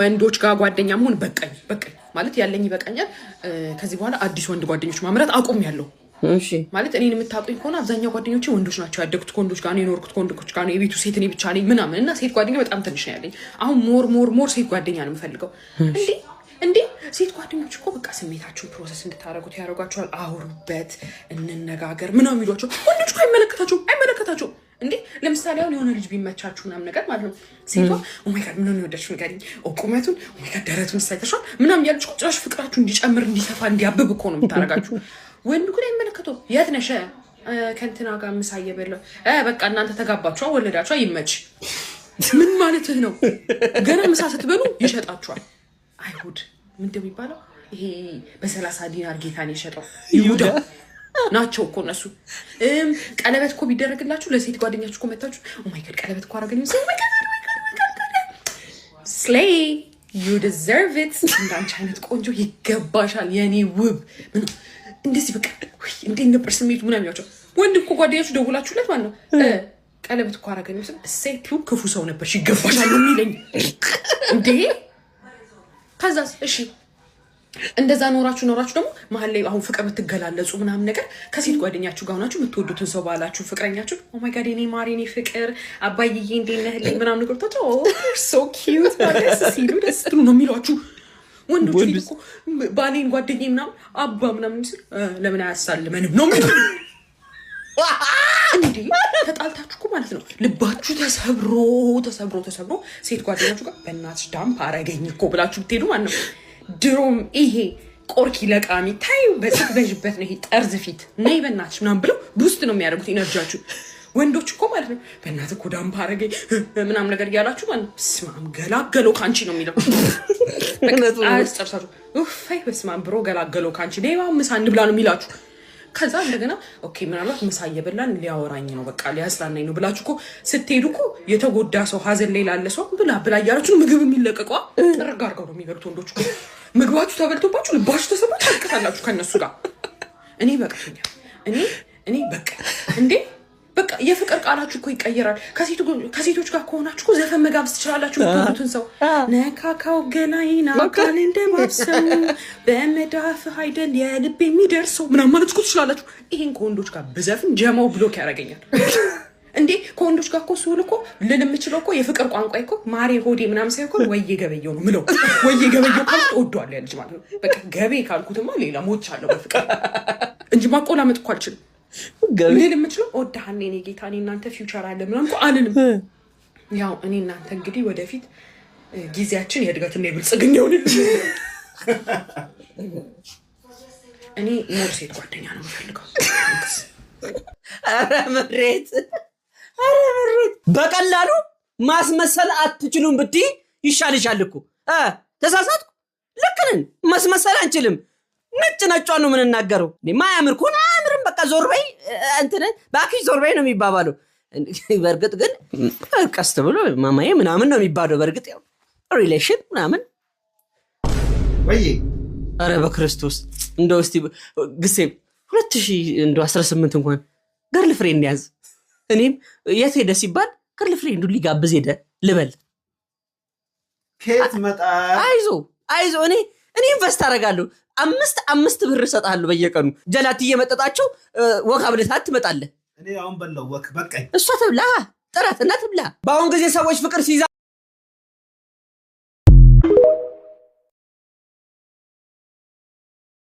ወንዶች ጋር ጓደኛ መሆን በቃኝ ማለት ያለኝ ይበቃኛል። ከዚህ በኋላ አዲስ ወንድ ጓደኞች ማምረት አቆሚያለሁ። እሺ ማለት እኔን የምታውቁኝ ከሆነ አብዛኛው ጓደኞቼ ወንዶች ናቸው። ያደግኩት ከወንዶች ጋር ነው፣ የኖርኩት ከወንዶች ጋር ነው። የቤቱ ሴት እኔ ብቻ ነኝ ምናምን እና ሴት ጓደኛ በጣም ትንሽ ነው ያለኝ። አሁን ሞር ሴት ጓደኛ ነው የምፈልገው። እንዴ ሴት ጓደኞች እኮ በቃ ስሜታችሁን ፕሮሰስ እንድታደርጉት ያደርጓቸዋል። አውሩበት፣ እንነጋገር ምናምን የሚሏቸው ወንዶች እኮ አይመለከታቸውም። እንዴ ለምሳሌ አሁን የሆነ ልጅ ቢመቻችሁ ምናምን ነገር ማለት ነው ሴቷ ኦማይ ጋድ ምን ነው የወደድሽው ንገሪኝ፣ ቁመቱን ኦማይ ጋድ ደረቱን ሳይተሻል ምናምን ያለች ቁጥራሽ ፍቅራችሁ እንዲጨምር እንዲሰፋ እንዲያብብ እኮ ነው የምታረጋችሁ። ወንዱ ግን አይመለከተው። የት ነሽ ከእንትና ጋር ምሳ እየበላሁ በቃ እናንተ ተጋባችሁ ወለዳችሁ ይመች። ምን ማለትህ ነው? ገና ምሳ ስትበሉ ይሸጣችኋል። አይሁድ ምን እንደሚባለው ይሄ በ30 ዲናር ጌታን የሸጠው ይሁዳ ናቸው እኮ እነሱ። ቀለበት እኮ ቢደረግላችሁ ለሴት ጓደኛችሁ እኮ መታችሁ ኦማይ ጋድ ቀለበት እኮ አረገኝ ሰው ስሌይ ዩ ዲዘርቭ ኢት። እንዳንቺ አይነት ቆንጆ ይገባሻል የኔ ውብ ምን እንደዚህ በቃ እንዴት ነበር ስሜቱ ምናምን ያቸው። ወንድ እኮ ጓደኛችሁ ደውላችሁለት ማለት ነው ቀለበት እኮ አረገኝ ሰው ሴቱ ክፉ ሰው ነበር ይገባሻል የሚለኝ እንዴ። ከዛስ እሺ እንደዛ ኖራችሁ ደግሞ መሀል ላይ አሁን ፍቅር ብትገላለጹ ምናምን ነገር ከሴት ጓደኛችሁ ጋር ሆናችሁ የምትወዱትን ሰው ባላችሁ ፍቅረኛችሁ ኦማይ ጋድ እኔ ማሪ እኔ ፍቅር አባዬ እንዴት ነህ ምናምን ነገር ታቶ ሶ ኪዩት ማለት ሲሉ ደስ ትሉ ነው የሚሏችሁ ወንዶች። እኮ ባሌን ጓደኛዬ ምናምን አባ ምናምን ሲል ለምን አያሳልመንም ነው የሚሉ እንዴ። ተጣልታችሁ እኮ ማለት ነው ልባችሁ ተሰብሮ ሴት ጓደኛችሁ ጋር በእናትሽ ዳምፕ አረገኝ እኮ ብላችሁ ብትሄዱ ማለት ነው ድሮም ይሄ ቆርኪ ለቃሚ ታዩ በጽበጅበት ነው ይሄ ጠርዝ ፊት ነይ በእናትሽ ምናምን ብለው ቡስት ነው የሚያደርጉት ኢነርጂያችሁ። ወንዶች እኮ ማለት ነው በእናትህ እኮ ዳምፕ አረገኝ ምናምን ነገር እያላችሁ ማለት ስማም ገላገለው ካንቺ ነው የሚለው አስጨርሳችሁ ኡፋይ በስማም ብሮ ገላገለው ካንቺ ነይባ ምሳ እንብላ ነው የሚላችሁ። ከዛ እንደገና ኦኬ ምናልባት ምሳ እየበላን ሊያወራኝ ነው በቃ ሊያስላናኝ ነው ብላችሁ እኮ ስትሄዱ እኮ የተጎዳ ሰው ሀዘን ላይ ላለ ሰው ብላ እያላችሁ ምግብ የሚለቀቀዋ ጥርግ አድርገው ነው የሚበሉት ወንዶች። ምግባችሁ ተበልቶባችሁ ልባችሁ ተሰብሮ ታልቅታላችሁ ከነሱ ጋር። እኔ በቃኛል እኔ በቃ እንዴ በቃ የፍቅር ቃላችሁ እኮ ይቀየራል። ከሴቶች ጋር ከሆናችሁ እኮ ዘፈን መጋበዝ ትችላላችሁ። የምትወዱትን ሰው ነካካው ገላይና ቃል እንደማብሰው በመዳፍህ አይደል የልብ የሚደርሰው ምናምን ማለት እኮ ትችላላችሁ። ይሄን ከወንዶች ጋር ብዘፍን ጀማው ብሎክ ያደርገኛል እንዴ። ከወንዶች ጋር እኮ ስውል እኮ ልል የምችለው እኮ የፍቅር ቋንቋ እኮ ማሬ ሆዴ ምናምን ሳይሆን ወዬ ገበየው ነው ምለው። ወዬ ገበየው ካልኩት እወደዋለሁ ያ ልጅ ማለት ነው። በቃ ገቤ ካልኩትማ ሌላ ሞቻለሁ በፍቅር እንጂ ማቆላመጥ እኮ አልችልም። ልል የምችለው እወድሃለሁ የኔ ጌታ እኔ እናንተ ፊውቸር አለ ምናምን እኮ አልልም። ያው እኔ እናንተ እንግዲህ ወደፊት ጊዜያችን የእድገትና የብልጽግና ይሆንልን። እኔ ሞር ሴት ጓደኛ ነው የምፈልገው። ኧረ ምሬት በቀላሉ ማስመሰል አትችሉም ብትይ ይሻልሻል እኮ። ተሳሳትኩ። ልክ ነን። ማስመሰል አንችልም። ነጭ ነጯን ነው የምንናገረው። ማያምር ከሆነ አያምርም በቃ ዞር በይ እንትን ባክሽ ዞር በይ ነው የሚባባለው። በእርግጥ ግን ቀስት ብሎ ማማዬ ምናምን ነው የሚባለው። በእርግጥ ያው ሪሌሽን ምናምን ወይ ኧረ በክርስቶስ እንደው እስቲ ግሴ 2018 እንኳን ገርል ፍሬንድ ያዝ። እኔም የት ሄደ ሲባል ገርል ፍሬንዱ ሊጋብዝ ሄደ ልበል። ከየት መጣ? አይዞ እኔ ኢንቨስት አደርጋለሁ። 5 ብር እሰጥሃለሁ በየቀኑ ጀላት እየመጠጣቸው ወክ አብለታት ትመጣለህ። እኔ አሁን በለው ወክ በቃኝ። እሷ ትብላ ጥራትና ትብላ። በአሁን ጊዜ ሰዎች ፍቅር ሲይዛ